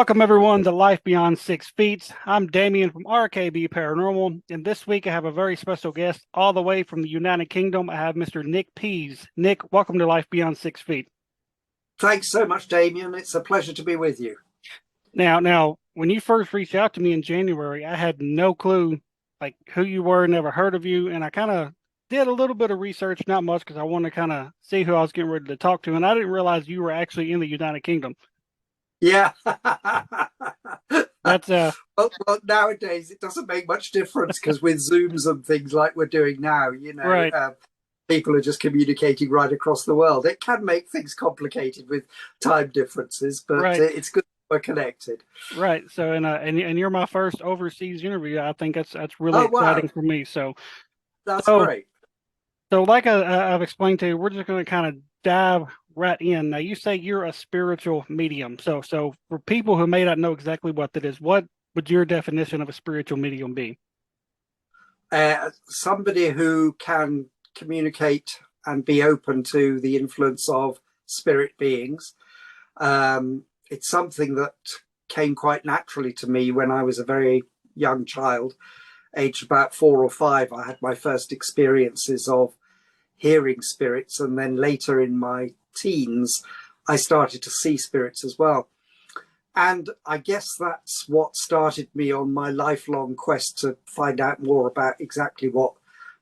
Welcome everyone to Life Beyond 6 Feet. I'm Damien from RKB Paranormal, and this week I have a very special guest all the way from the United Kingdom. I have Mr. Nick Pease. Nick, welcome to Life Beyond 6 Feet. Thanks so much, Damien. It's a pleasure to be with you. Now, when you first reached out to me in January, I had no clue like who you were, never heard of you, and I kind of did a little bit of research, not much, because I wanted to kind of see who I was getting ready to talk to, and I didn't realize you were actually in the United Kingdom. Yeah. That's well, nowadays it doesn't make much difference because with Zooms and things like we're doing now, right. people are just communicating right across the world. It can make things complicated with time differences, but Right. it's good we're connected. Right. So, and you're my first overseas interview. I think that's really Oh, exciting wow. for me. So, That's so, great. so like I've explained to you, we're just going to kind of dive right in. Now, you say you're a spiritual medium. So for people who may not know exactly what that is, what would your definition of a spiritual medium be? Somebody who can communicate and be open to the influence of spirit beings. It's something that came quite naturally to me when I was a very young child, aged about 4 or 5. I had my first experiences of hearing spirits, and then later in my teens, I started to see spirits as well. And I guess that's what started me on my lifelong quest to find out more about exactly what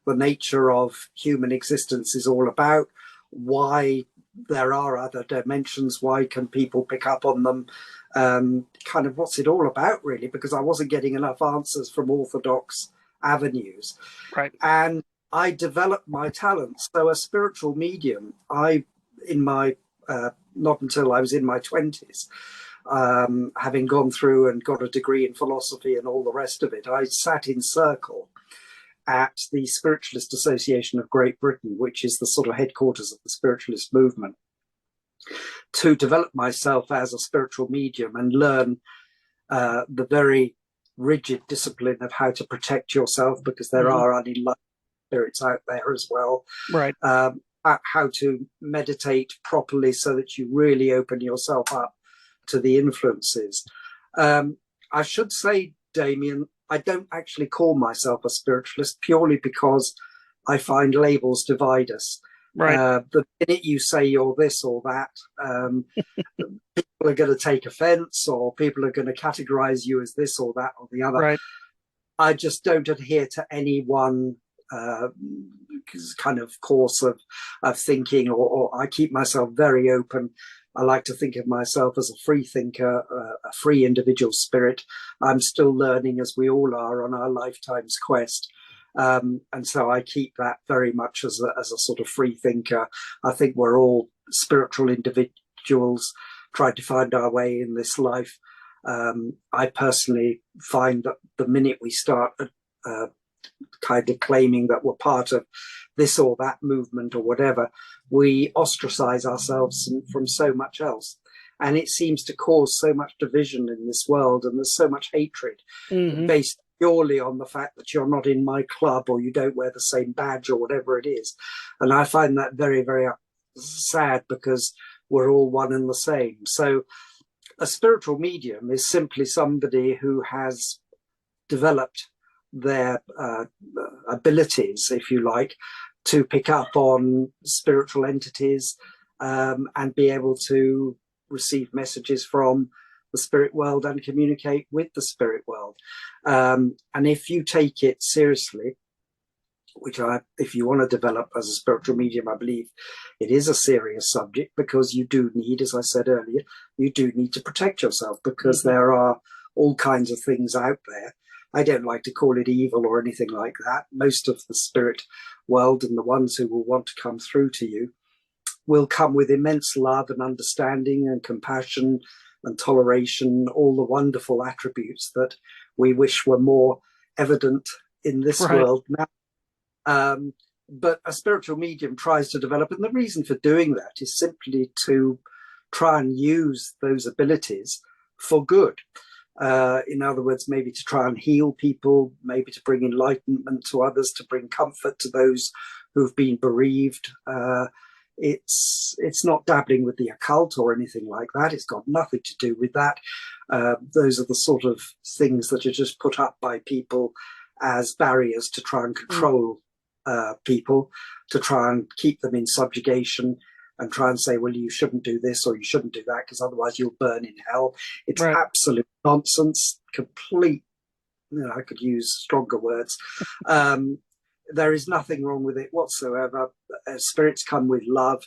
the nature of human existence is all about, why there are other dimensions, why can people pick up on them, kind of what's it all about, really, because I wasn't getting enough answers from orthodox avenues. Right. And I developed my talents. So a spiritual medium, in my, not until I was in my 20s, having gone through and got a degree in philosophy and all the rest of it, I sat in circle at the Spiritualist Association of Great Britain, which is the sort of headquarters of the spiritualist movement, to develop myself as a spiritual medium and learn the very rigid discipline of how to protect yourself, because there are unenlightened spirits out there as well. Right. How to meditate properly so that you really open yourself up to the influences. I should say, Damien, I don't actually call myself a spiritualist purely because I find labels divide us. Right. The minute you say you're this or that, people are going to take offense, or people are going to categorize you as this or that or the other. Right. I just don't adhere to any one kind of course of thinking, or I keep myself very open. I like to think of myself as a free thinker, a free individual spirit. I'm still learning, as we all are, on our lifetime's quest. And so I keep that very much as a sort of free thinker. I think we're all spiritual individuals trying to find our way in this life. I personally find that the minute we start kind of claiming that we're part of this or that movement or whatever, we ostracize ourselves from so much else. And it seems to cause so much division in this world, and there's so much hatred based purely on the fact that you're not in my club, or you don't wear the same badge, or whatever it is. And I find that very, very sad, because we're all one and the same. So a spiritual medium is simply somebody who has developed their abilities, if you like, to pick up on spiritual entities, and be able to receive messages from the spirit world and communicate with the spirit world. And if you take it seriously, if you want to develop as a spiritual medium, I believe it is a serious subject, because you do need, as I said earlier, you do need to protect yourself, because there are all kinds of things out there. I don't like to call it evil or anything like that. Most of the spirit world, and the ones who will want to come through to you, will come with immense love and understanding and compassion and toleration, all the wonderful attributes that we wish were more evident in this world now. But a spiritual medium tries to develop, and the reason for doing that is simply to try and use those abilities for good. In other words, maybe to try and heal people, maybe to bring enlightenment to others, to bring comfort to those who've been bereaved. It's not dabbling with the occult or anything like that. It's got nothing to do with that. Those are the sort of things that are just put up by people as barriers to try and control people, to try and keep them in subjugation, and try and say, well, you shouldn't do this or you shouldn't do that because otherwise you'll burn in hell. It's Right. absolute nonsense, complete, I could use stronger words. There is nothing wrong with it whatsoever. Spirits come with love,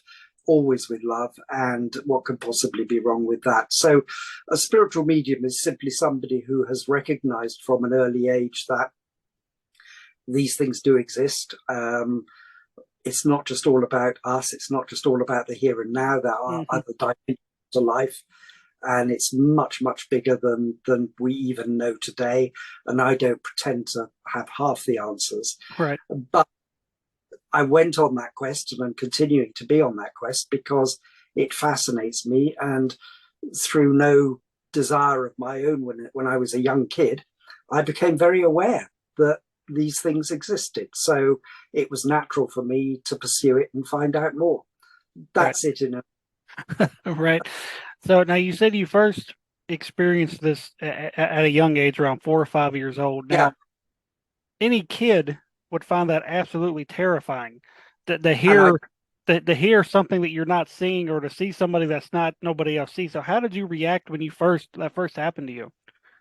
always with love, and what could possibly be wrong with that? So a spiritual medium is simply somebody who has recognized from an early age that these things do exist. It's not just all about us. It's not just all about the here and now. There are other dimensions to life, and it's much, much bigger than we even know today. And I don't pretend to have half the answers. Right. But I went on that quest, and I'm continuing to be on that quest because it fascinates me. And through no desire of my own, when I was a young kid, I became very aware that these things existed. So it was natural for me to pursue it and find out more. That's Right. it in a Right. So now you said you first experienced this at a young age, around 4 or 5 years old. yeah. Now, any kid would find that absolutely terrifying. To And I hear to hear something that you're not seeing, or to see somebody that's not nobody else sees. So how did you react when that first happened to you?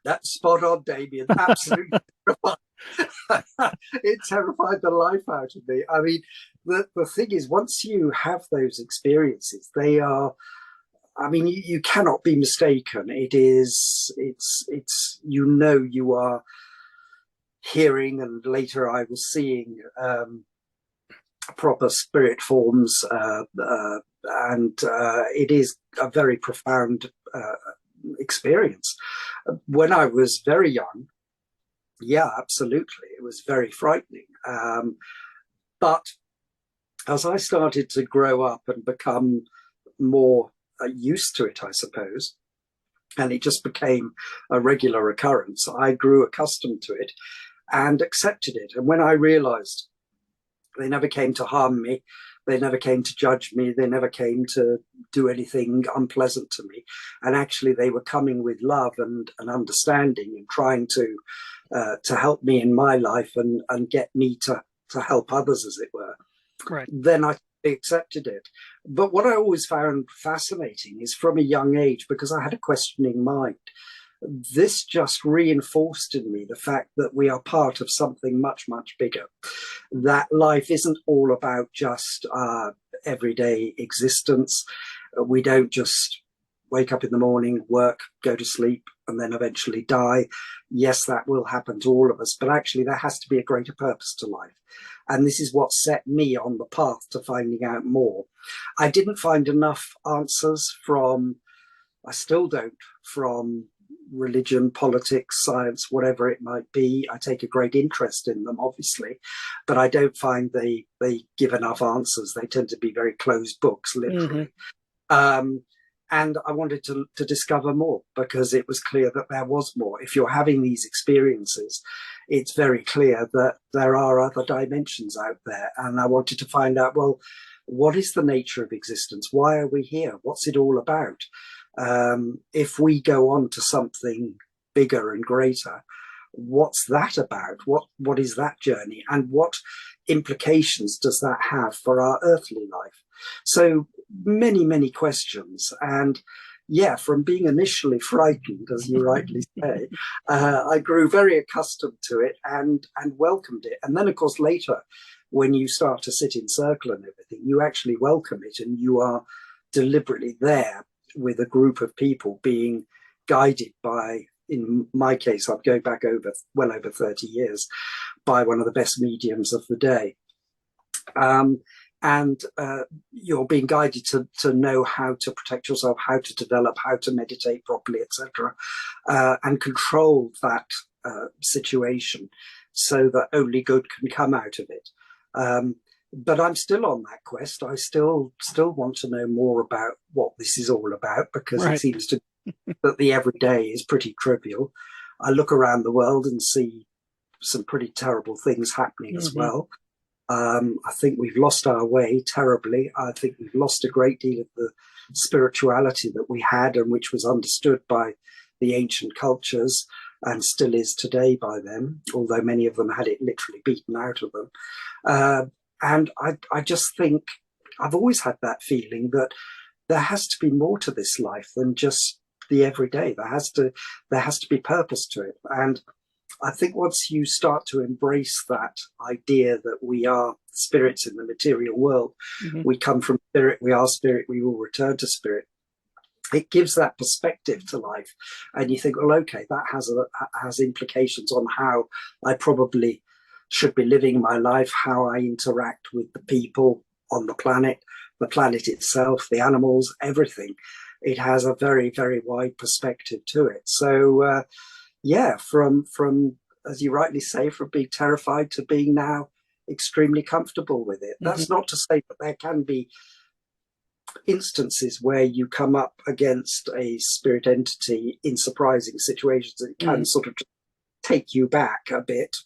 That's spot on, Damien. Absolutely terrified. It terrified the life out of me. I mean, the thing is, once you have those experiences, they are. I mean, you cannot be mistaken. It's you are hearing, and later I was seeing proper spirit forms, and it is a very profound experience. When I was very young, yeah, absolutely, it was very frightening. But as I started to grow up and become more used to it, I suppose, and it just became a regular occurrence, I grew accustomed to it and accepted it. And when I realized they never came to harm me, they never came to judge me, they never came to do anything unpleasant to me, and actually they were coming with love and understanding and trying to help me in my life and get me to help others, as it were, Right. then I accepted it. But what I always found fascinating is, from a young age, because I had a questioning mind, this just reinforced in me the fact that we are part of something much, much bigger. That life isn't all about just our everyday existence. We don't just wake up in the morning, work, go to sleep, and then eventually die. Yes, that will happen to all of us, but actually there has to be a greater purpose to life. And this is what set me on the path to finding out more. I didn't find enough answers I still don't, from religion, politics, science, whatever it might be. I take a great interest in them, obviously, but I don't find they give enough answers. They tend to be very closed books, literally. And I wanted to discover more, because it was clear that there was more. If you're having these experiences, it's very clear that there are other dimensions out there. And I wanted to find out, well, what is the nature of existence? Why are we here? What's it all about? If we go on to something bigger and greater, what's that about? What is that journey? And what implications does that have for our earthly life? So many, many questions. And yeah, from being initially frightened, as you rightly say, I grew very accustomed to it and welcomed it. And then, of course, later, when you start to sit in circle and everything, you actually welcome it, and you are deliberately there with a group of people being guided by, in my case, I'm going back well over 30 years, by one of the best mediums of the day. And you're being guided to know how to protect yourself, how to develop, how to meditate properly, etc., and control that situation so that only good can come out of it. But I'm still on that quest. I still want to know more about what this is all about, because it seems to that the everyday is pretty trivial. I look around the world and see some pretty terrible things happening as well. I think we've lost our way terribly. I think we've lost a great deal of the spirituality that we had and which was understood by the ancient cultures and still is today by them, although many of them had it literally beaten out of them. Uh, and I just think I've always had that feeling that there has to be more to this life than just the everyday. There has to be purpose to it. And I think once you start to embrace that idea that we are spirits in the material world, Hmm. we come from spirit, we are spirit, we will return to spirit. It gives that perspective to life, and you think, well, okay, that has implications on how I probably should be living my life, how I interact with the people on the planet itself, the animals, everything. It has a very, very wide perspective to it. So yeah, from as you rightly say, from being terrified to being now extremely comfortable with it. Hmm. That's not to say that there can be instances where you come up against a spirit entity in surprising situations that Hmm. can sort of take you back a bit,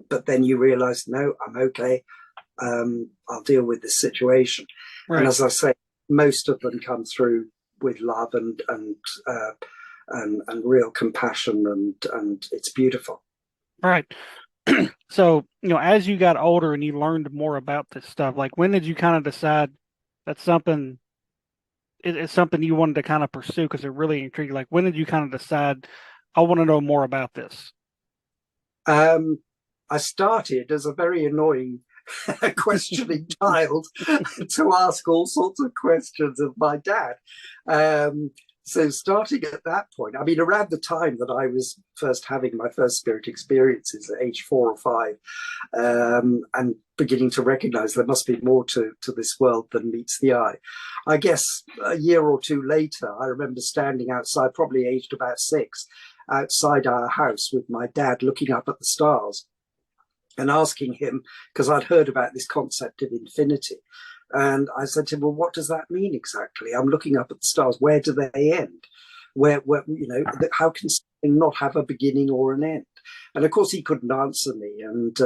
but then you realize, no, I'm okay. I'll deal with this situation. And Right. as I say, most of them come through with love and real compassion, and it's beautiful. Right. So, as you got older and you learned more about this stuff, like when did you kind of decide that's something it's something you wanted to kind of pursue because it really intrigued you? Like when did you kind of decide I want to know more about this? Um, I started as a very annoying questioning child to ask all sorts of questions of my dad. Um, so starting at that point, I mean, around the time that I was first having my first spirit experiences at age 4 or 5, and beginning to recognize there must be more to this world than meets the eye. I guess a year or two later, I remember standing outside, probably aged about 6, outside our house with my dad looking up at the stars and asking him, because I'd heard about this concept of infinity. And I said to him, well, what does that mean exactly? I'm looking up at the stars. Where do they end? Where how can something not have a beginning or an end? And of course, he couldn't answer me. And,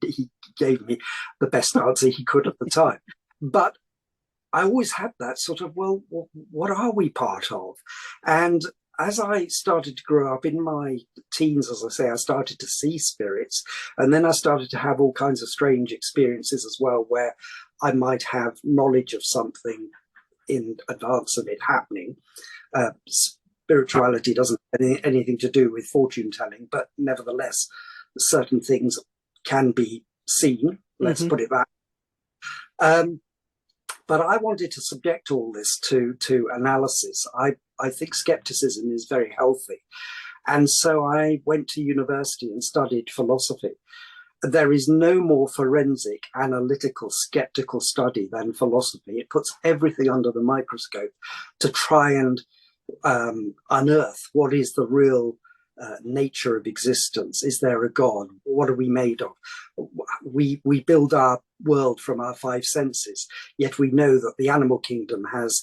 he gave me the best answer he could at the time. But I always had that sort of, well, what are we part of? And as I started to grow up in my teens, as I say, I started to see spirits. And then I started to have all kinds of strange experiences as well, where I might have knowledge of something in advance of it happening. Spirituality doesn't have anything to do with fortune telling, but nevertheless, certain things can be seen. Let's Hmm. put it that. Um, but I wanted to subject all this to analysis. I think skepticism is very healthy. And so I went to university and studied philosophy. There is no more forensic, analytical, skeptical study than philosophy. It puts everything under the microscope to try and unearth what is the real nature of existence. Is there a God? What are we made of? We build our world from our 5 senses, yet we know that the animal kingdom has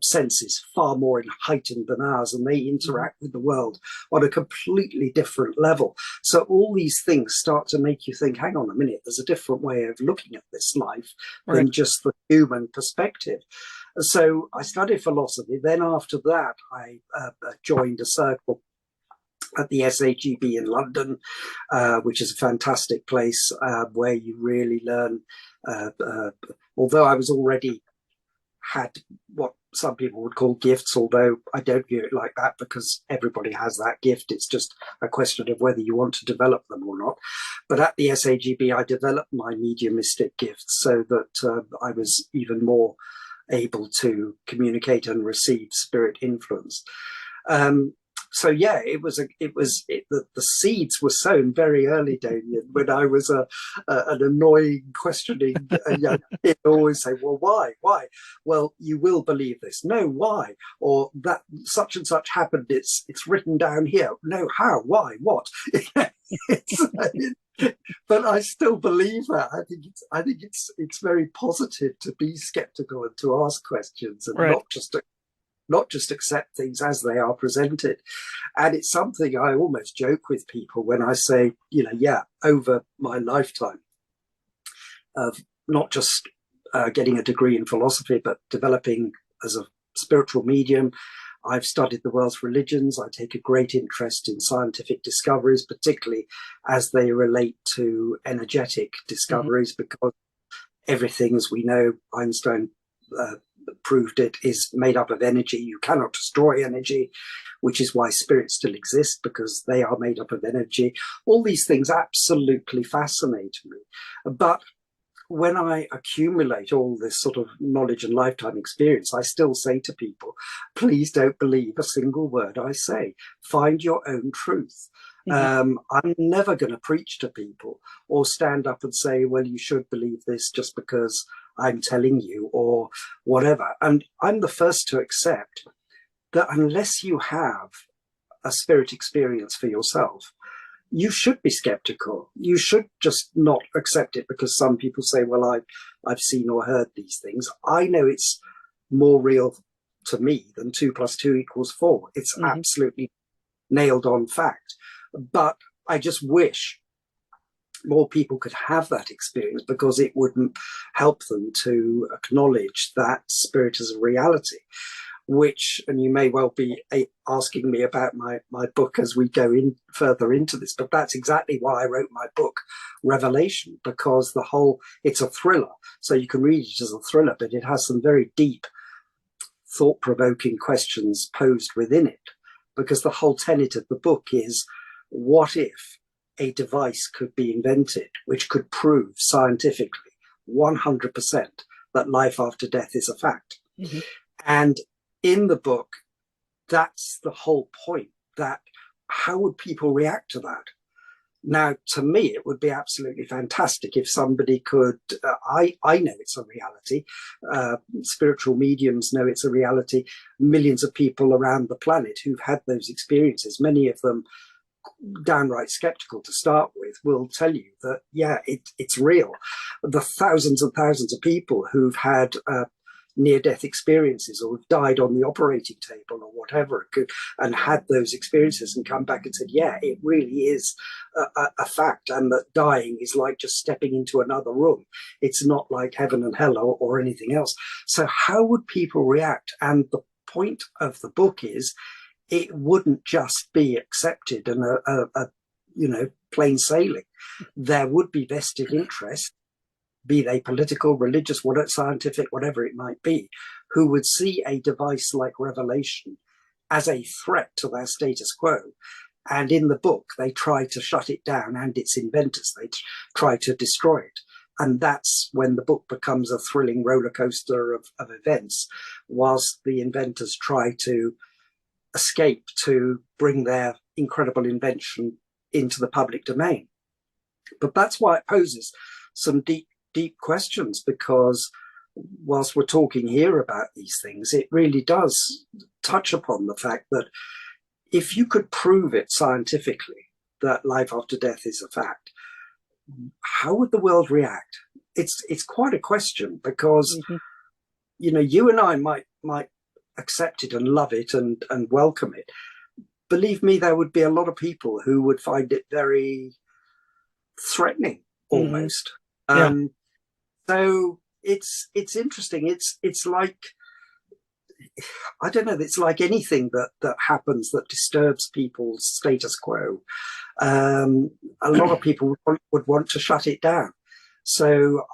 senses far more heightened than ours, and they interact with the world on a completely different level. So all these things start to make you think, hang on a minute, there's a different way of looking at this life Right. than just the human perspective. So I studied philosophy. Then after that, I joined a circle at the SAGB in London, which is a fantastic place where you really learn. Although I was already had what some people would call gifts, although I don't view it like that because everybody has that gift. It's just a question of whether you want to develop them or not. But at the SAGB, I developed my mediumistic gifts so that I was even more able to communicate and receive spirit influence. Um, so yeah, the seeds were sown very early, Damien, when I was an annoying, questioning young kid. Always say, "Well, why? Well, you will believe this. No, why? Or that such and such happened. It's written down here. No, how? Why? What?" it's, but I still believe that. I think it's very positive to be skeptical and to ask questions and Right. not just accept things as they are presented. And it's something I almost joke with people when I say, yeah, over my lifetime, of not just getting a degree in philosophy, but developing as a spiritual medium. I've studied the world's religions. I take a great interest in scientific discoveries, particularly as they relate to energetic Hmm. discoveries, because everything, as we know, Einstein proved it, is made up of energy. You cannot destroy energy, which is why spirits still exist, because they are made up of energy. All these things absolutely fascinate me. But when I accumulate all this sort of knowledge and lifetime experience, I still say to people, please don't believe a single word I say. Find your own truth. Hmm. I'm never going to preach to people or stand up and say, well, you should believe this just because I'm telling you or whatever. And I'm the first to accept that unless you have a spirit experience for yourself, you should be skeptical. You should just not accept it because some people say, well, I've seen or heard these things. I know it's more real to me than 2 + 2 = 4. It's Hmm. absolutely nailed on fact. But I just wish more people could have that experience, because it wouldn't help them to acknowledge that spirit as a reality. Which, and you may well be asking me about my book as we go in further into this, but that's exactly why I wrote my book, Revelation, because it's a thriller. So you can read it as a thriller, but it has some very deep, thought-provoking questions posed within it. Because the whole tenet of the book is, what if a device could be invented which could prove scientifically 100% that life after death is a fact? Hmm. And in the book, that's the whole point, that how would people react to that? Now, to me, it would be absolutely fantastic if somebody could, I know it's a reality. Spiritual mediums know it's a reality. Millions of people around the planet who've had those experiences, many of them downright skeptical to start with, will tell you that, yeah, it's real. The thousands and thousands of people who've had near-death experiences or have died on the operating table or whatever, and had those experiences and come back and said, yeah, it really is a fact, and that dying is like just stepping into another room. It's not like heaven and hell or anything else. So how would people react? And the point of the book is, it wouldn't just be accepted and plain sailing. There would be vested interest, be they political, religious, whatever, scientific, whatever it might be, who would see a device like Revelation as a threat to their status quo. And in the book, they try to shut it down and its inventors. They try to destroy it. And that's when the book becomes a thrilling roller coaster of events, whilst the inventors try to escape to bring their incredible invention into the public domain. But that's why it poses some deep questions, because whilst we're talking here about these things, it really does touch upon the fact that if you could prove it scientifically that life after death is a fact, how would the world react? It's quite a question, because Hmm. you and I might accept it and love it and welcome it. Believe me, there would be a lot of people who would find it very threatening, Hmm. almost. Yeah. So it's interesting. It's like, I don't know. It's like anything that happens that disturbs people's status quo. A lot of people would want to shut it down. So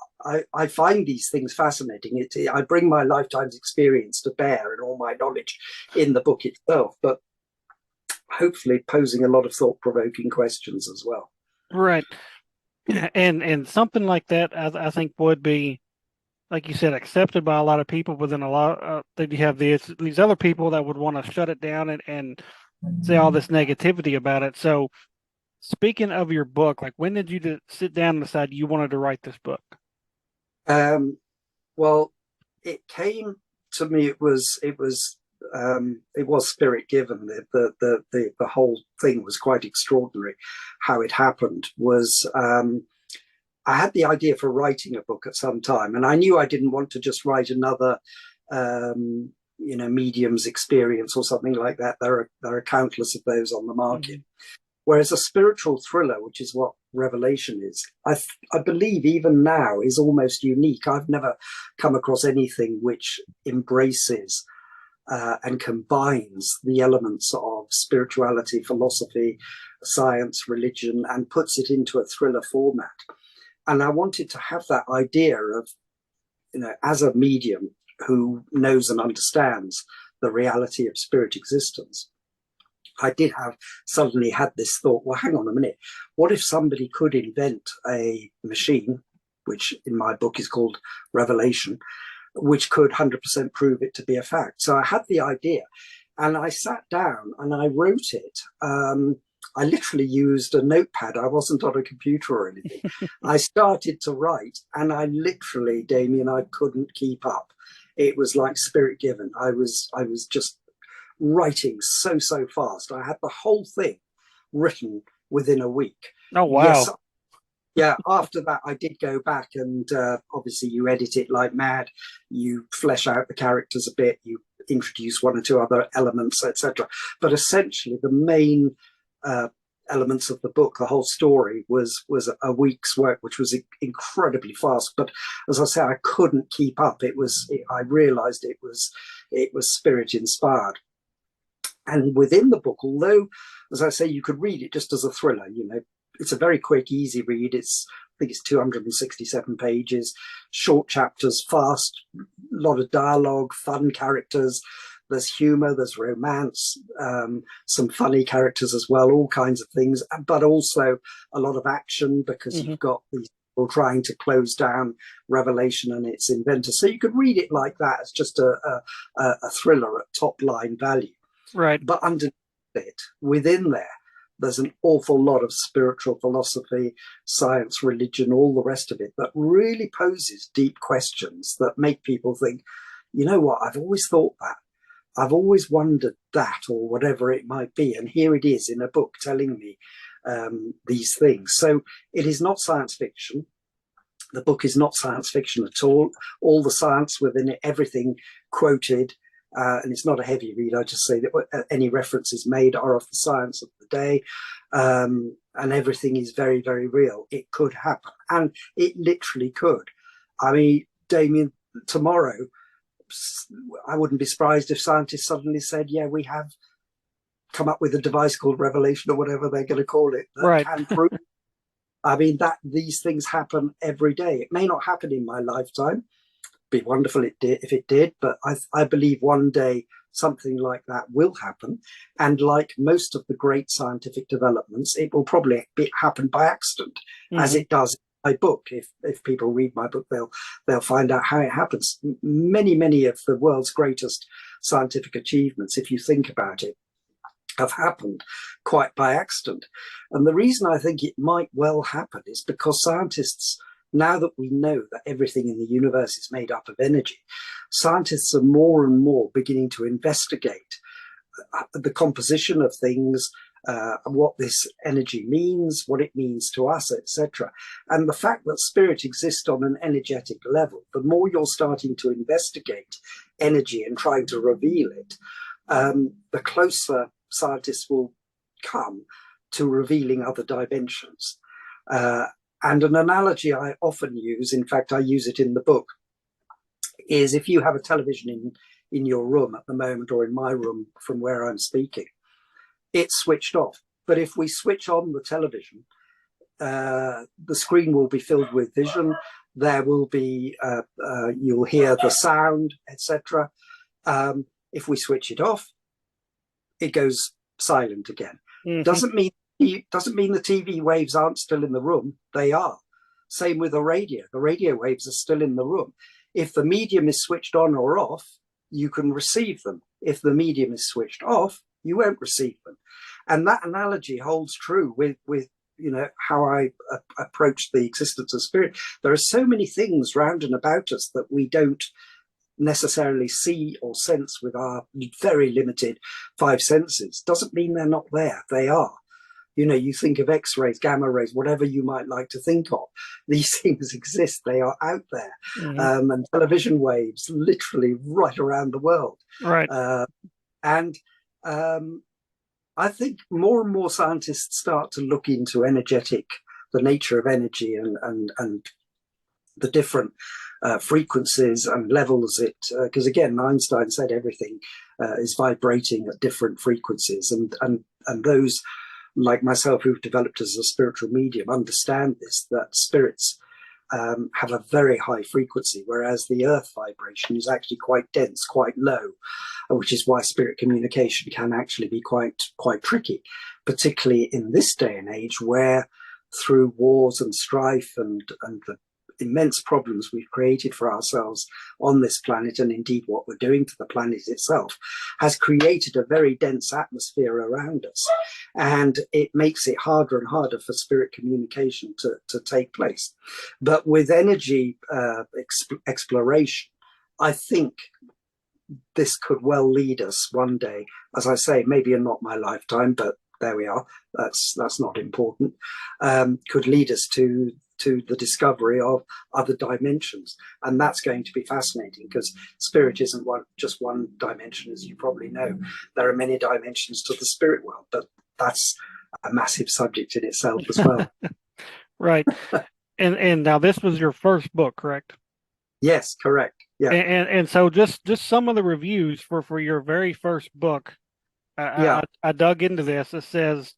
I find these things fascinating. I bring my lifetime's experience to bear and all my knowledge in the book itself, but hopefully posing a lot of thought-provoking questions as well. Right. And something like that, I think would be, like you said, accepted by a lot of people. But then a lot, then you have these other people that would want to shut it down and say all this negativity about it. So, speaking of your book, like when did you sit down and decide you wanted to write this book? Um, well, it came to me. It was spirit given. The whole thing was quite extraordinary. How it happened was, I had the idea for writing a book at some time, and I knew I didn't want to just write another medium's experience or something like that. There are countless of those on the market. Hmm. Whereas a spiritual thriller, which is what Revelation is, I believe even now is almost unique. I've never come across anything which embraces and combines the elements of spirituality, philosophy, science, religion, and puts it into a thriller format. And I wanted to have that idea of, as a medium who knows and understands the reality of spirit existence, I did have suddenly had this thought, well, hang on a minute. What if somebody could invent a machine, which in my book is called Revelation, which could 100% prove it to be a fact? So I had the idea and I sat down and I wrote it. I literally used a notepad. I wasn't on a computer or anything. I started to write and I literally, Damien, I couldn't keep up. It was like spirit given. I was just writing so fast. I had the whole thing written within a week. Oh, wow. Yes, yeah, after that, I did go back and obviously you edit it like mad. You flesh out the characters a bit. You introduce one or two other elements, etc. But essentially, the main elements of the book, the whole story, was a week's work, which was incredibly fast. But as I say, I couldn't keep up. I realised it was spirit inspired. And within the book, although, as I say, you could read it just as a thriller, it's a very quick, easy read. I think it's 267 pages, short chapters, fast, a lot of dialogue, fun characters. There's humor, there's romance, some funny characters as well, all kinds of things, but also a lot of action because you've got these people trying to close down Revelation and its inventor. So you could read it like that as just a thriller at top line value. Right. But underneath it, within there, there's an awful lot of spiritual philosophy, science, religion, all the rest of it that really poses deep questions that make people think, you know what, I've always thought that. I've always wondered that, or whatever it might be. And here it is in a book telling me these things. So it is not science fiction. The book is not science fiction at all. All the science within it, everything quoted, and it's not a heavy read. I just say that any references made are of the science of the day, and everything is very, very real. It could happen, and it literally could. I mean, Damien, tomorrow, I wouldn't be surprised if scientists suddenly said, yeah, we have come up with a device called Revelation or whatever they're going to call it that right. can prove. I mean, that these things happen every day. It may not happen in my lifetime. Be wonderful if it did, but I believe one day something like that will happen. And like most of the great scientific developments, it will probably happen by accident, as it does in my book. If people read my book, they'll find out how it happens. Many of the world's greatest scientific achievements, if you think about it, have happened quite by accident. And the reason I think it might well happen is because scientists, now that we know that everything in the universe is made up of energy, scientists are more and more beginning to investigate the composition of things, what this energy means, what it means to us, etc. And the fact that spirit exists on an energetic level, the more you're starting to investigate energy and trying to reveal it, the closer scientists will come to revealing other dimensions. And an analogy I often use, in fact, I use it in the book, is if you have a television in your room at the moment, or in my room from where I'm speaking, it's switched off. But if we switch on the television, the screen will be filled with vision. There will be, you'll hear the sound, etc. If we switch it off, it goes silent again. Doesn't mean the TV waves aren't still in the room. They are. Same with the radio. The radio waves are still in the room. If the medium is switched on or off, you can receive them. If the medium is switched off, you won't receive them. And that analogy holds true with how I approach the existence of spirit. There are so many things round and about us that we don't necessarily see or sense with our very limited five senses. Doesn't mean they're not there. They are. You think of X-rays, gamma rays, whatever you might like to think of. These things exist. They are out there. And television waves, literally right around the world. Right. And I think more and more scientists start to look into the nature of energy, and the different frequencies and levels because again, Einstein said everything is vibrating at different frequencies, and those like myself who've developed as a spiritual medium understand this, that spirits have a very high frequency, whereas the earth vibration is actually quite dense, quite low, which is why spirit communication can actually be quite tricky, particularly in this day and age where through wars and strife and the immense problems we've created for ourselves on this planet, and indeed what we're doing to the planet itself, has created a very dense atmosphere around us, and it makes it harder and harder for spirit communication to take place. But with energy exploration, I think this could well lead us one day, as I say, maybe in not my lifetime, but there we are, that's not important, could lead us to the discovery of other dimensions. And that's going to be fascinating, because spirit isn't just one dimension, as you probably know. There are many dimensions to the spirit world, but that's a massive subject in itself as well. Right. And now this was your first book, correct? Yes, correct. Yeah. And so just some of the reviews for your very first book, Yeah. I dug into this. It says,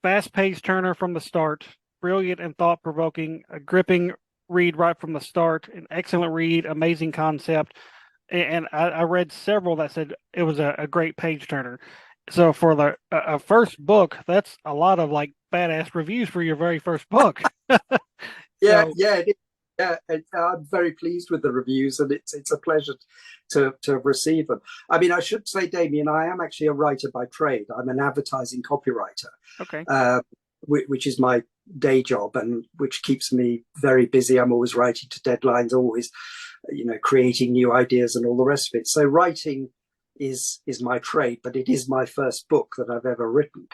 fast-paced turner from the start, brilliant and thought-provoking, a gripping read right from the start, an excellent read, amazing concept. And I read several that said it was a great page turner. So for the a first book, that's a lot of like badass reviews for your very first book. Yeah, So yeah, it is. Yeah, I'm very pleased with the reviews, and it's a pleasure to receive them. I mean, I should say, Damien, I am actually a writer by trade. I'm an advertising copywriter, okay, which is my day job, and which keeps me very busy. I'm always writing to deadlines, always, creating new ideas and all the rest of it. So writing is my trade, but it is my first book that I've ever written.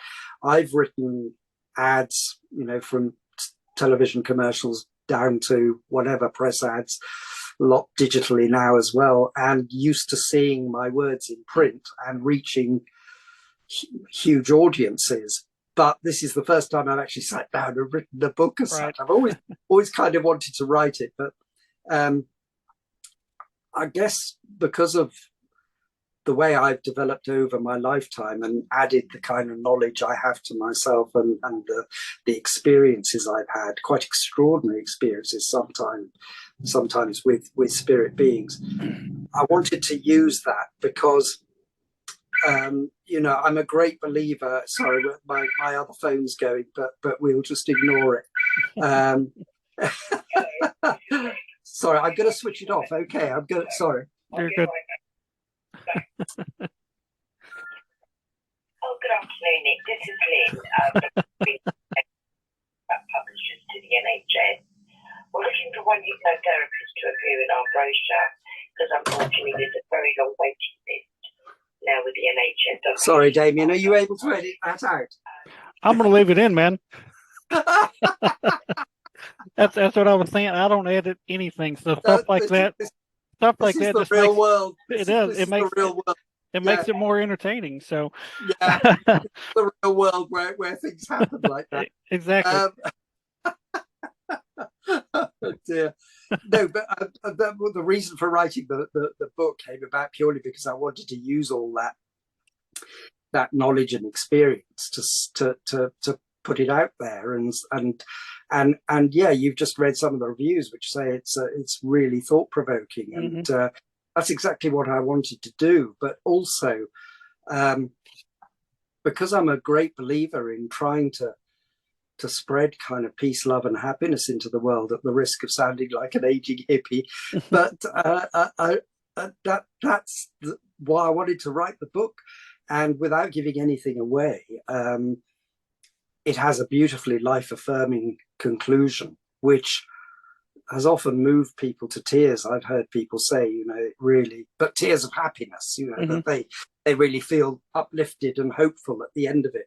I've written ads, from television commercials down to whatever, press ads, a lot digitally now as well, and used to seeing my words in print and reaching huge audiences. But this is the first time I've actually sat down and written a book as right. such. I've always kind of wanted to write it, but I guess because of the way I've developed over my lifetime and added the kind of knowledge I have to myself, and the experiences I've had, quite extraordinary experiences sometimes with spirit beings. I wanted to use that because, I'm a great believer. Sorry, my other phone's going, but we'll just ignore it. Sorry, I'm going to switch it off. Okay, sorry. You're good. Oh, good afternoon, Nick. This is Lynn, publishers to the NHS. We're looking for one hypnotherapist to appear in our brochure, because unfortunately there's a very long waiting list now with the NHS. Sorry, Damien, are you able to edit that out? I'm gonna leave it in, man. That's what I was saying. I don't edit anything, so stuff like that. Stuff like that. This is the real world. It does. It makes the real world. It makes it more entertaining. So yeah, the real world where things happen like that. Exactly. Oh dear. No, but the reason for writing the book came about purely because I wanted to use all that knowledge and experience to put it out there, and yeah, you've just read some of the reviews which say it's really thought-provoking, and that's exactly what I wanted to do. But also, because I'm a great believer in trying to spread kind of peace, love, and happiness into the world, at the risk of sounding like an aging hippie, but that's why I wanted to write the book. And without giving anything away, it has a beautifully life-affirming conclusion, which has often moved people to tears. I've heard people say, really, but tears of happiness, that they really feel uplifted and hopeful at the end of it,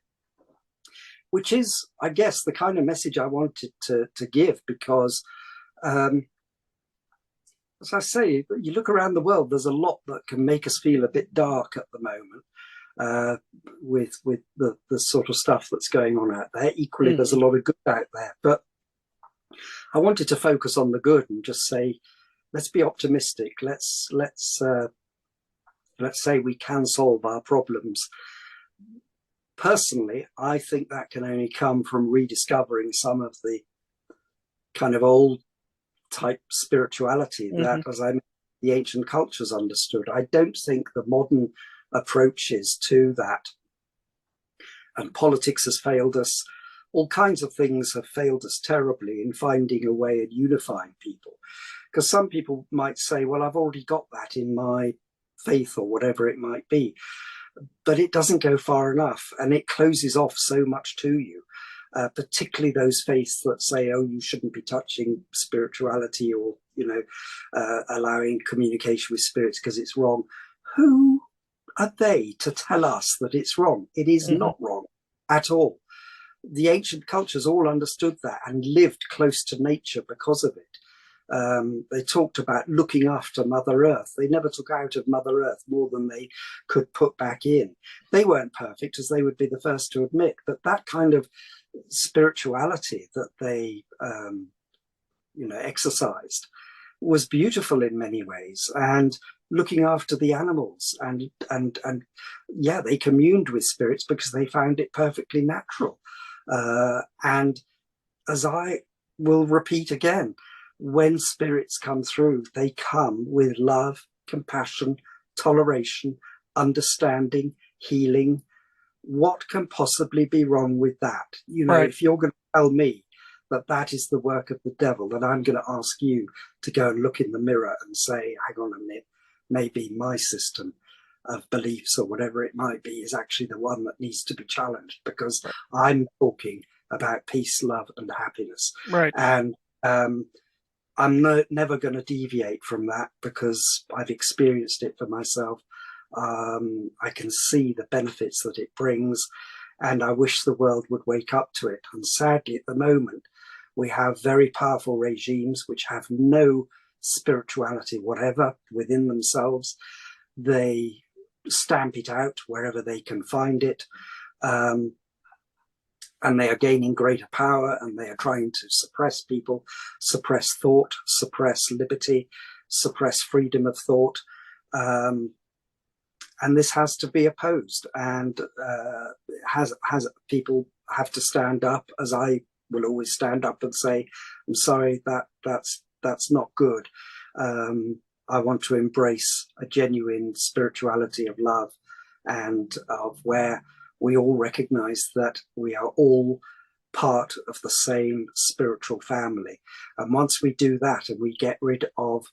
which is, I guess, the kind of message I wanted to give, because, as I say, you look around the world, there's a lot that can make us feel a bit dark at the moment. with the sort of stuff that's going on out there. Equally, there's a lot of good out there, but I wanted to focus on the good and just say, let's be optimistic. Let's say we can solve our problems. Personally, I think that can only come from rediscovering some of the kind of old type spirituality that, as I mentioned, the ancient cultures understood. I don't think the modern approaches to that, and politics has failed us. All kinds of things have failed us terribly in finding a way of unifying people. Because some people might say, well, I've already got that in my faith or whatever it might be. But it doesn't go far enough, and it closes off so much to you, particularly those faiths that say, oh, you shouldn't be touching spirituality or, allowing communication with spirits because it's wrong. Who are they to tell us that it's wrong? It is not wrong at all. The ancient cultures all understood that and lived close to nature because of it. They talked about looking after Mother Earth. They never took out of Mother Earth more than they could put back in. They weren't perfect, as they would be the first to admit, but that kind of spirituality that they exercised was beautiful in many ways, and looking after the animals, and yeah, they communed with spirits because they found it perfectly natural. And as I will repeat again, when spirits come through, they come with love, compassion, toleration, understanding, healing. What can possibly be wrong with that? Right. If you're going to tell me that that is the work of the devil, then I'm going to ask you to go and look in the mirror and say, hang on a minute, maybe my system of beliefs or whatever it might be is actually the one that needs to be challenged, because I'm talking about peace, love, and happiness. Right. And I'm never going to deviate from that because I've experienced it for myself. I can see the benefits that it brings, and I wish the world would wake up to it. And sadly, at the moment, we have very powerful regimes which have no spirituality whatever within themselves. They stamp it out wherever they can find it. And they are gaining greater power, and they are trying to suppress people, suppress thought, suppress liberty, suppress freedom of thought. And this has to be opposed, and has people have to stand up, as I will always stand up and say, I'm sorry, that's not good. I want to embrace a genuine spirituality of love, and of where we all recognize that we are all part of the same spiritual family. And once we do that, and we get rid of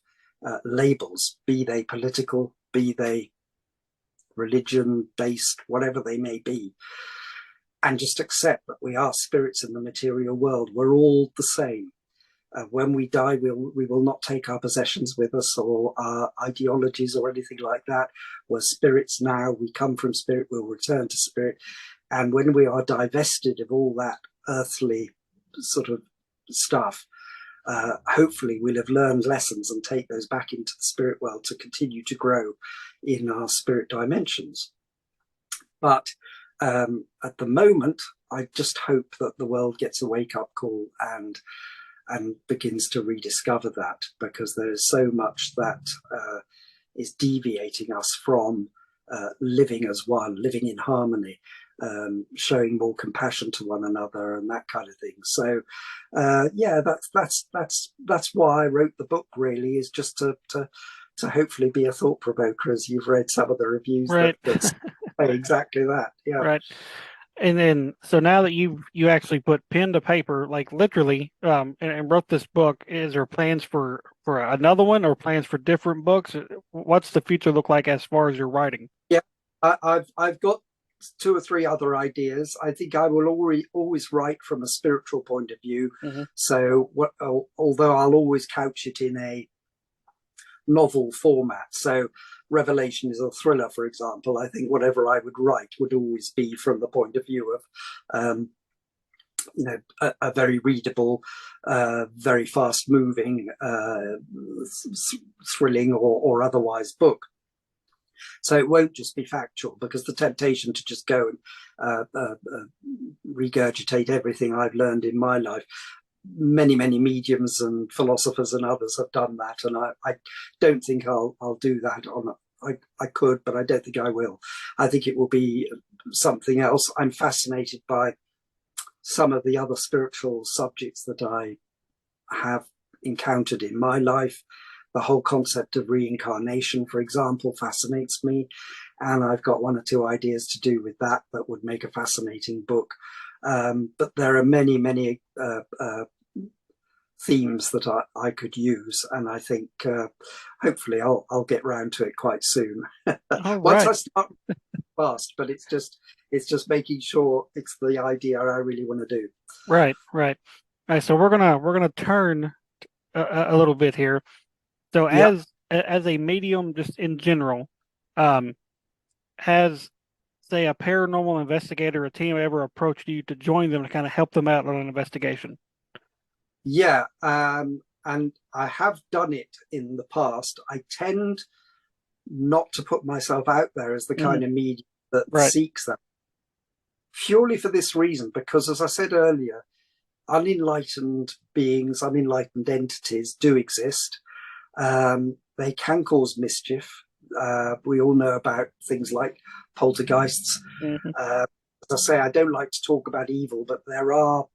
labels, be they political, be they religion-based, whatever they may be, and just accept that we are spirits in the material world, we're all the same. When we die, we will not take our possessions with us, or our ideologies or anything like that. We're spirits now. We come from spirit. We'll return to spirit. And when we are divested of all that earthly sort of stuff, hopefully we'll have learned lessons and take those back into the spirit world to continue to grow in our spirit dimensions. But at the moment, I just hope that the world gets a wake-up call and begins to rediscover that, because there is so much that is deviating us from living as one, living in harmony, showing more compassion to one another, and that kind of thing. So yeah, that's why I wrote the book, really, is just to hopefully be a thought provoker, as you've read some of the reviews Right. that say exactly that. Yeah. Right. And then, so now that you actually put pen to paper, like literally, and wrote this book, is there plans for another one, or plans for different books? What's the future look like as far as your writing? Yeah, I've got 2 or 3 other ideas. I think I will always write from a spiritual point of view. So although I'll always couch it in a novel format. So Revelation is a thriller, for example. I think whatever I would write would always be from the point of view of a very readable, very fast moving, thrilling or otherwise book. So it won't just be factual, because the temptation to just go and regurgitate everything I've learned in my life. Many mediums and philosophers and others have done that, and I don't think I'll do that. I could, but I don't think I will. I think it will be something else. I'm fascinated by some of the other spiritual subjects that I have encountered in my life. The whole concept of reincarnation, for example, fascinates me, and I've got one or two ideas to do with that would make a fascinating book. But there are many themes that I could use, and I think hopefully I'll get round to it quite soon. Once I start fast, but it's just making sure it's the idea I really want to do. Right. All right. So we're gonna turn a little bit here. So as a medium, just in general, has, say, a paranormal investigator or team ever approached you to join them to kind of help them out on an investigation? Yeah, and I have done it in the past. I tend not to put myself out there as the kind of medium that seeks that. Purely for this reason, because as I said earlier, unenlightened beings, unenlightened entities do exist. They can cause mischief. We all know about things like poltergeists. As I say, I don't like to talk about evil, but there are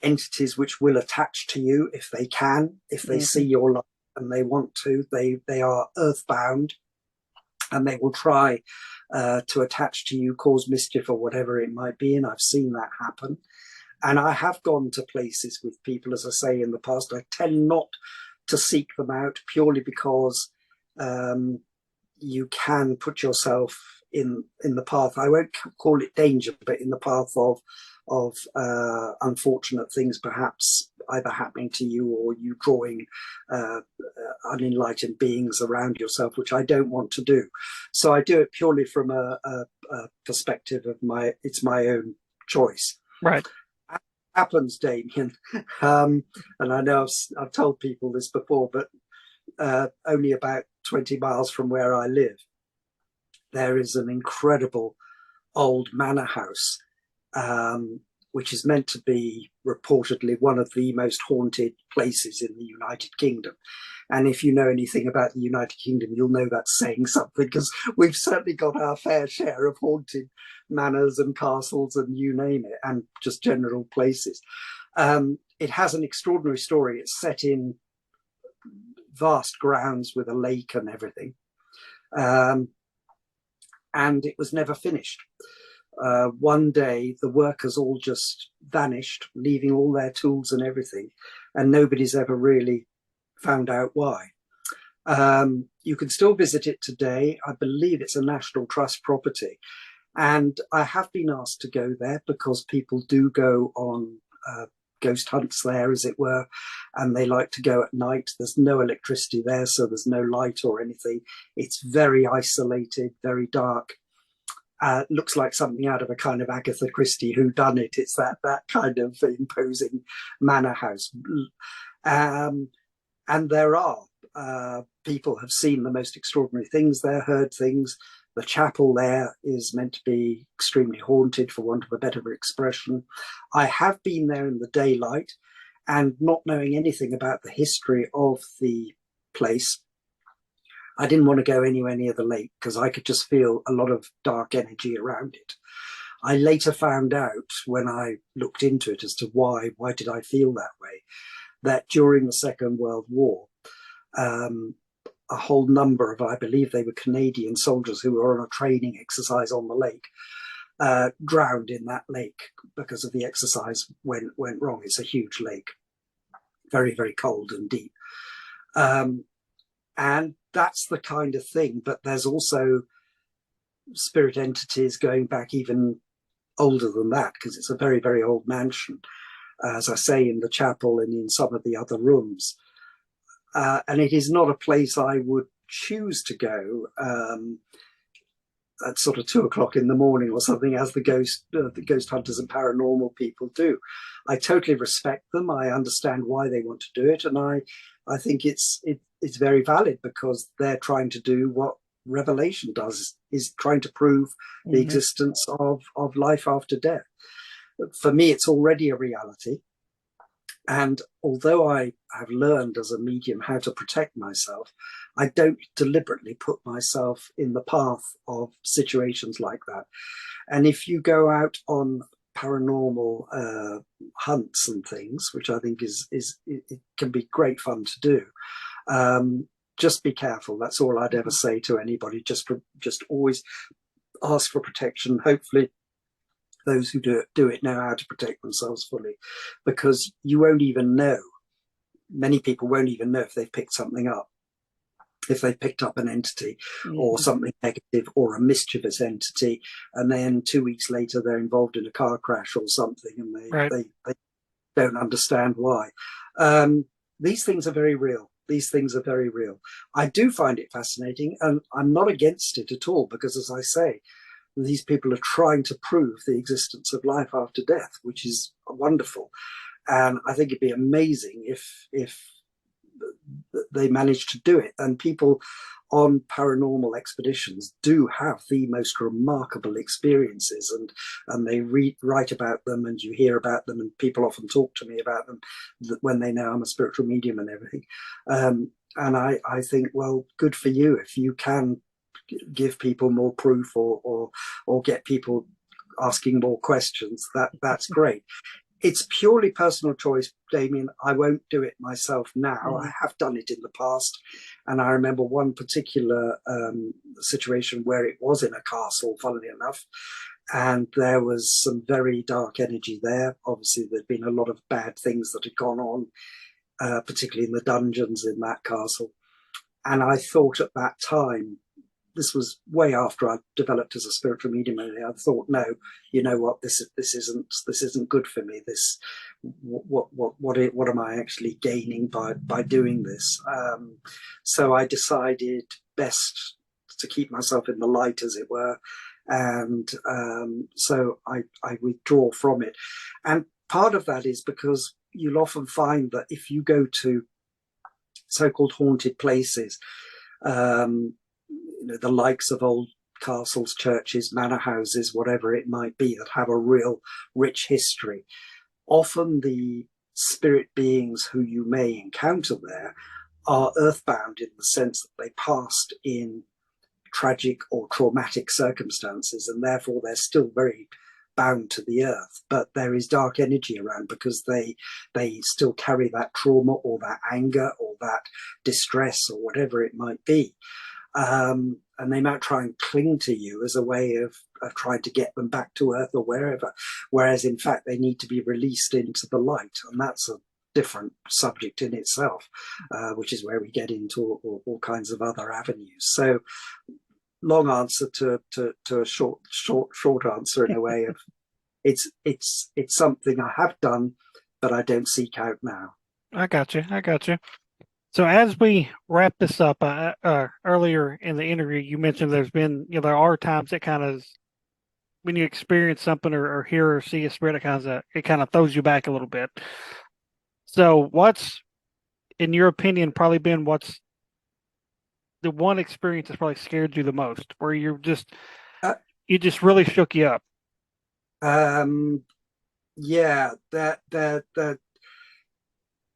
entities which will attach to you if they can, if they see your light and they want to. They are earthbound, and they will try to attach to you, cause mischief or whatever it might be. And I've seen that happen. And I have gone to places with people, as I say, in the past. I tend not to seek them out, purely because you can put yourself in the path. I won't call it danger, but in the path of unfortunate things, perhaps either happening to you or you drawing unenlightened beings around yourself, which I don't want to do. So I do it purely from a perspective of it's my own choice. Right. Happens, Damien, and I know I've told people this before, but only about 20 miles from where I live, there is an incredible old manor house, which is meant to be reportedly one of the most haunted places in the United Kingdom. And if you know anything about the United Kingdom, you'll know that's saying something, because we've certainly got our fair share of haunted manors and castles and you name it, and just general places. It has an extraordinary story. It's set in vast grounds with a lake and everything. And it was never finished. One day, the workers all just vanished, leaving all their tools and everything, and nobody's ever really found out why. You can still visit it today. I believe it's a National Trust property. And I have been asked to go there because people do go on ghost hunts there, as it were, and they like to go at night. There's no electricity there, so there's no light or anything. It's very isolated, very dark. Looks like something out of a kind of Agatha Christie whodunit. It's that kind of imposing manor house. And there are people have seen the most extraordinary things there, heard things. The chapel there is meant to be extremely haunted, for want of a better expression. I have been there in the daylight, and not knowing anything about the history of the place, I didn't want to go anywhere near the lake because I could just feel a lot of dark energy around it. I later found out, when I looked into it, as to why did I feel that way, that during the Second World War, a whole number of, I believe they were Canadian soldiers who were on a training exercise on the lake, drowned in that lake because of the exercise went wrong. It's a huge lake, very, very cold and deep. And that's the kind of thing. But there's also spirit entities going back even older than that, because it's a very, very old mansion, as I say, in the chapel and in some of the other rooms. And it is not a place I would choose to go at sort of 2 o'clock in the morning or something, as the ghost hunters and paranormal people do. I totally respect them. I understand why they want to do it, and I think it's very valid, because they're trying to do what revelation does, is trying to prove the existence of life after death. For me, it's already a reality. And although I have learned as a medium how to protect myself, I don't deliberately put myself in the path of situations like that. And if you go out on paranormal hunts and things, which I think it can be great fun to do, just be careful. That's all I'd ever say to anybody. Just always ask for protection. Hopefully those who do it know how to protect themselves fully, because you won't even know. Many people won't even know if they've picked something up, if they've picked up an entity or something negative or a mischievous entity, and then 2 weeks later they're involved in a car crash or something, and they don't understand why. These things are very real. These things are very real. I do find it fascinating, and I'm not against it at all, because, as I say, these people are trying to prove the existence of life after death, which is wonderful. And I think it'd be amazing if they managed to do it. And people on paranormal expeditions do have the most remarkable experiences, and they write about them, and you hear about them, and people often talk to me about them when they know I'm a spiritual medium and everything. And I think, well, good for you if you can give people more proof or get people asking more questions. That's great. It's purely personal choice, Damien. I won't do it myself now. I have done it in the past, and I remember one particular situation where it was in a castle, funnily enough, and there was some very dark energy there. Obviously there'd been a lot of bad things that had gone on, particularly in the dungeons in that castle. And I thought at that time, this was way after I developed as a spiritual medium, and I thought, no, you know what, this isn't good for me. This, what am I actually gaining by doing this? So I decided best to keep myself in the light, as it were, and so I withdraw from it. And part of that is because you'll often find that if you go to so-called haunted places, the likes of old castles, churches, manor houses, whatever it might be, that have a real rich history, often the spirit beings who you may encounter there are earthbound, in the sense that they passed in tragic or traumatic circumstances, and therefore they're still very bound to the earth, but there is dark energy around because they still carry that trauma or that anger or that distress or whatever it might be. And they might try and cling to you as a way of trying to get them back to earth or wherever, whereas in fact they need to be released into the light, and that's a different subject in itself, which is where we get into all kinds of other avenues. So, long answer to a short answer, in a way of it's something I have done, but I don't seek out now. I got you. So as we wrap this up, earlier in the interview, you mentioned there's been, there are times that kind of, when you experience something or hear or see a spirit, it kind of throws you back a little bit. So what's, in your opinion, probably been what's the one experience that's probably scared you the most, where you just really shook you up? Yeah,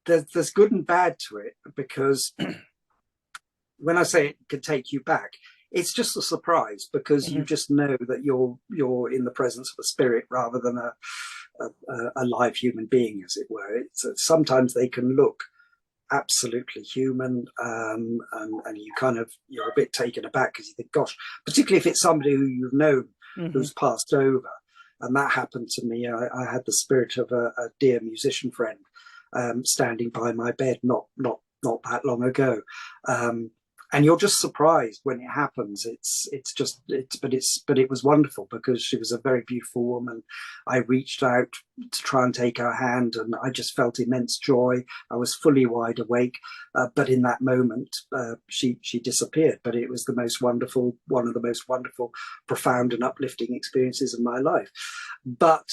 there's good and bad to it, because when I say it can take you back, it's just a surprise, because you just know that you're in the presence of a spirit rather than a live human being, as it were. Sometimes they can look absolutely human, and you're a bit taken aback, because you think, gosh, particularly if it's somebody who you've known who's passed over. And that happened to me. I had the spirit of a dear musician friend standing by my bed not that long ago, and you're just surprised when it happens. But it was wonderful, because she was a very beautiful woman. I reached out to try and take her hand, and I just felt immense joy. I was fully wide awake, but in that moment she disappeared. But it was one of the most wonderful, profound and uplifting experiences of my life. But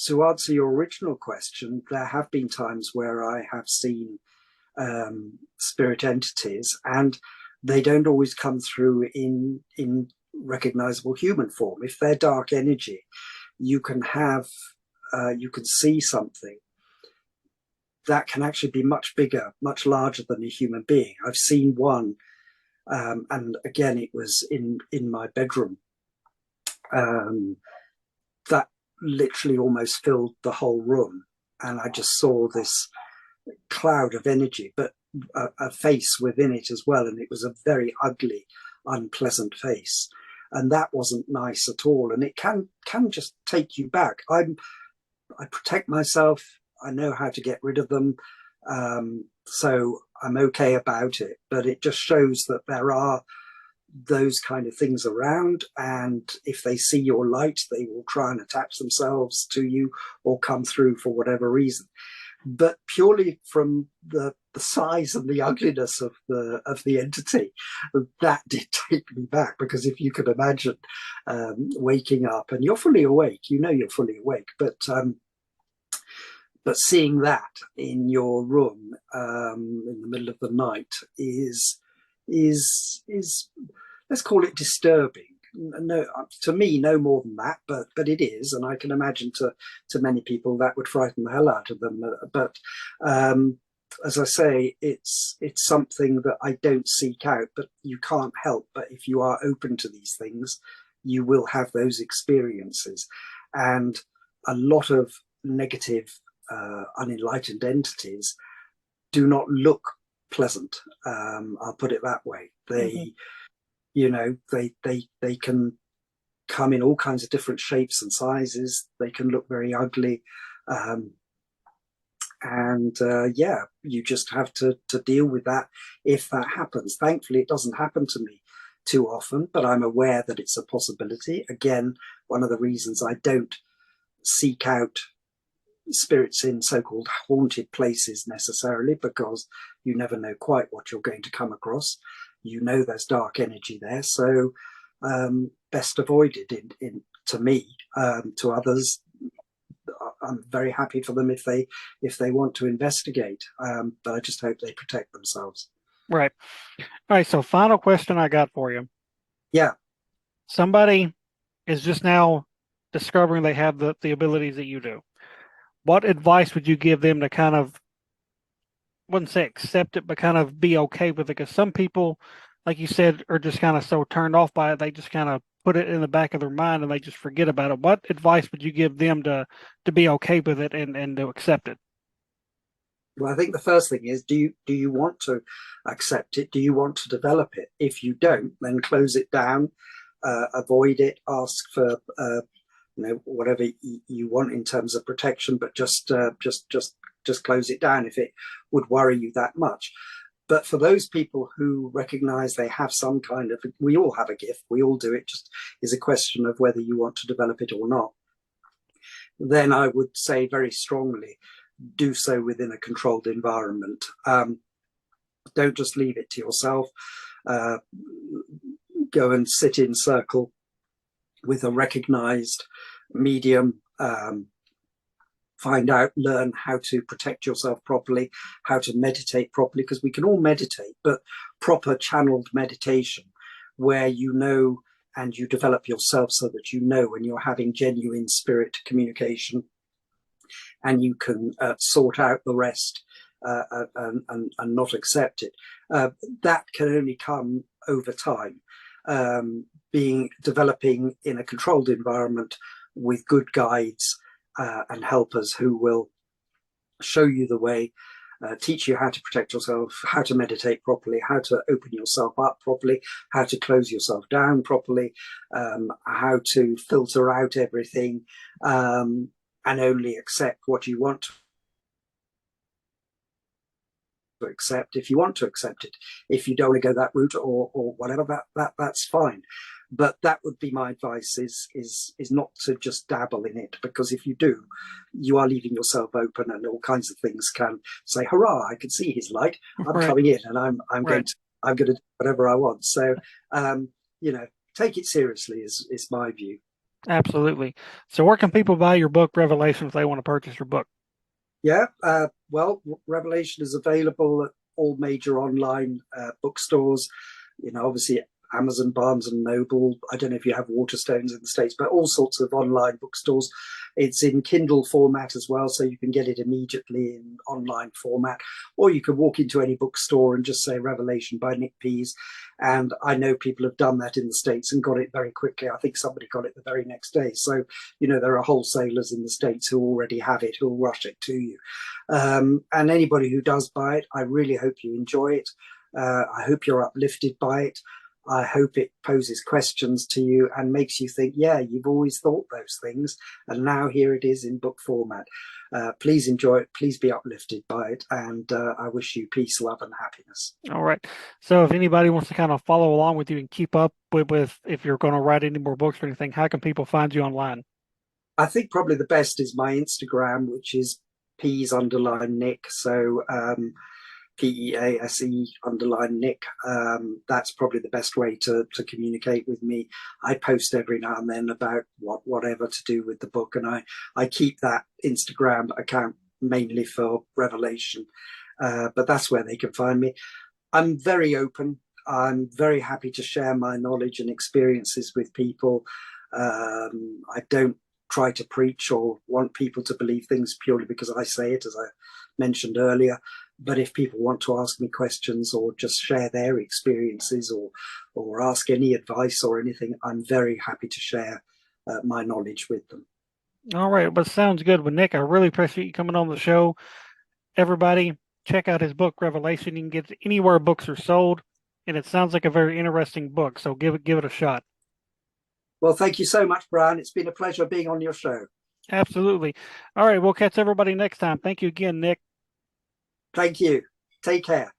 to answer your original question, there have been times where I have seen spirit entities, and they don't always come through in recognizable human form. If they're dark energy, you can see something that can actually be much bigger, much larger than a human being. I've seen one, and again, it was in my bedroom, that literally almost filled the whole room. And I just saw this cloud of energy, but a face within it as well. And it was a very ugly, unpleasant face. And that wasn't nice at all. And it can just take you back. I protect myself. I know how to get rid of them. So I'm okay about it. But it just shows that there are those kind of things around, and if they see your light, they will try and attach themselves to you or come through for whatever reason. But purely from the size and the ugliness of the entity, that did take me back. Because if you could imagine waking up and you're fully awake, you're fully awake, but seeing that in your room in the middle of the night is let's call it disturbing. No, to me, no more than that, but it is, and I can imagine to many people that would frighten the hell out of them. But as I say, it's something that I don't seek out, but you can't help. But if you are open to these things, you will have those experiences, and a lot of negative, unenlightened entities do not look pleasant. I'll put it that way. They they can come in all kinds of different shapes and sizes. They can look very ugly. You just have to deal with that if that happens. Thankfully, it doesn't happen to me too often, but I'm aware that it's a possibility. Again, one of the reasons I don't seek out spirits in so-called haunted places necessarily, because you never know quite what you're going to come across. There's dark energy there, so best avoided. To me, to others, I'm very happy for them if they want to investigate. But I just hope they protect themselves. Right. All right. So, final question I got for you. Yeah. Somebody is just now discovering they have the abilities that you do. What advice would you give them to kind of, wouldn't say accept it, but kind of be okay with it? Because some people, like you said, are just kind of so turned off by it, they just kind of put it in the back of their mind and they just forget about it. What advice would you give them to be okay with it and to accept it? Well, I think the first thing is, do you want to accept it? Do you want to develop it? If you don't, then close it down, avoid it, ask for whatever you want in terms of protection, but just close it down if it would worry you that much. But for those people who recognize they have some kind of, we all have a gift, we all do it, just is a question of whether you want to develop it or not. Then I would say very strongly, do so within a controlled environment. Don't just leave it to yourself. Go and sit in circle with a recognized medium. Learn how to protect yourself properly, how to meditate properly, because we can all meditate, but proper channeled meditation where and you develop yourself so that when you're having genuine spirit communication, and you can sort out the rest and not accept it. That can only come over time. Developing in a controlled environment with good guides and helpers who will show you the way, teach you how to protect yourself, how to meditate properly, how to open yourself up properly, how to close yourself down properly, how to filter out everything, and only accept what you want to accept if you want to accept it. If you don't want to go that route or whatever, that's fine. But that would be my advice: is not to just dabble in it, because if you do, you are leaving yourself open, and all kinds of things can say, "Hurrah! I can see his light. I'm Right. coming in, and I'm going to do whatever I want." So, take it seriously is my view. Absolutely. So where can people buy your book, Revelation, if they want to purchase your book? Yeah, well, Revelation is available at all major online bookstores. obviously Amazon, Barnes and Noble. I don't know if you have Waterstones in the States, but all sorts of online bookstores. It's in Kindle format as well, so you can get it immediately in online format. Or you can walk into any bookstore and just say Revelation by Nick Pease. And I know people have done that in the States and got it very quickly. I think somebody got it the very next day. So, there are wholesalers in the States who already have it, who will rush it to you. And anybody who does buy it, I really hope you enjoy it. I hope you're uplifted by it. I hope it poses questions to you and makes you think, yeah, you've always thought those things. And now here it is in book format. Please enjoy it. Please be uplifted by it. And I wish you peace, love, and happiness. All right. So if anybody wants to kind of follow along with you and keep up with if you're going to write any more books or anything, how can people find you online? I think probably the best is my Instagram, which is Pease_Nick. So PEASE_Nick. That's probably the best way to communicate with me. I post every now and then about whatever to do with the book, and I keep that Instagram account mainly for Revelation. But that's where they can find me. I'm very open. I'm very happy to share my knowledge and experiences with people. I don't try to preach or want people to believe things purely because I say it, as I mentioned earlier. But if people want to ask me questions or just share their experiences or ask any advice or anything, I'm very happy to share my knowledge with them. All right. But sounds good. Well, Nick, I really appreciate you coming on the show. Everybody, check out his book, Revelation. You can get it anywhere books are sold. And it sounds like a very interesting book. So give it a shot. Well, thank you so much, Brian. It's been a pleasure being on your show. Absolutely. All right. We'll catch everybody next time. Thank you again, Nick. Thank you. Take care.